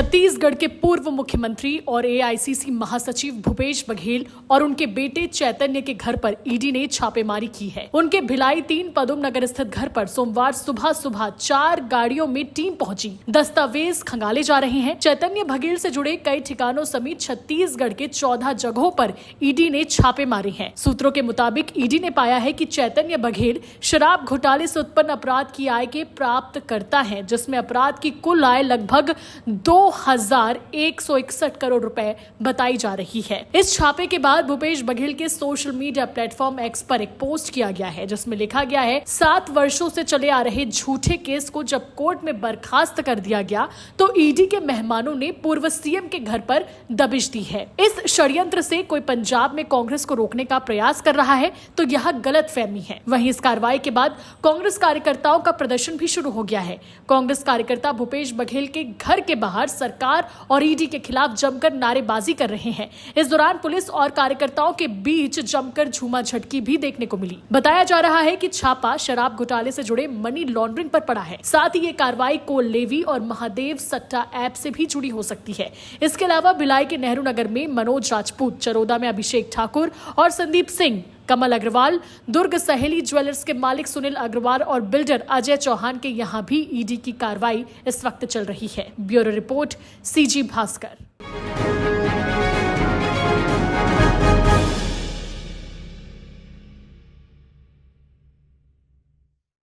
छत्तीसगढ़ के पूर्व मुख्यमंत्री और एआईसीसी महासचिव भूपेश बघेल और उनके बेटे चैतन्य के घर पर ईडी ने छापेमारी की है। उनके भिलाई 3 पदम नगर स्थित घर पर सोमवार सुबह 4 गाड़ियों में टीम पहुंची। दस्तावेज खंगाले जा रहे हैं। चैतन्य बघेल से जुड़े कई ठिकानों समेत छत्तीसगढ़ के 14 जगहों पर ईडी ने छापे मारे हैं। सूत्रों के मुताबिक ईडी ने पाया है कि चैतन्य बघेल शराब घोटाले से उत्पन्न अपराध की आय के प्राप्त करता है, जिसमें अपराध की कुल आय लगभग 2161 करोड़ रुपए बताई जा रही है। इस छापे के बाद भूपेश बघेल के सोशल मीडिया प्लेटफॉर्म एक्स पर एक पोस्ट किया गया है, जिसमें लिखा गया है 7 वर्षों से चले आ रहे झूठे केस को जब कोर्ट में बर्खास्त कर दिया गया तो ईडी के मेहमानों ने पूर्व सीएम के घर पर दबिश दी है। इस षड्यंत्र से कोई पंजाब में कांग्रेस को रोकने का प्रयास कर रहा है तो यह गलतफहमी है। वहीं इस कार्रवाई के बाद कांग्रेस कार्यकर्ताओं का प्रदर्शन भी शुरू हो गया है। कांग्रेस कार्यकर्ता भूपेश बघेल के घर के बाहर सरकार और ईडी के खिलाफ जमकर नारेबाजी कर रहे हैं। इस दौरान पुलिस और कार्यकर्ताओं के बीच जमकर झूमा झटकी भी देखने को मिली। बताया जा रहा है कि छापा शराब घोटाले से जुड़े मनी लॉन्ड्रिंग पर पड़ा है। साथ ही ये कार्रवाई कोल लेवी और महादेव सट्टा ऐप से भी जुड़ी हो सकती है। इसके अलावा भिलाई के नेहरू नगर में मनोज राजपूत, चरोदा में अभिषेक ठाकुर और संदीप सिंह, कमल अग्रवाल, दुर्ग सहेली ज्वेलर्स के मालिक सुनील अग्रवाल और बिल्डर अजय चौहान के यहां भी ईडी की कार्रवाई इस वक्त चल रही है। Bureau report, CG Bhaskar.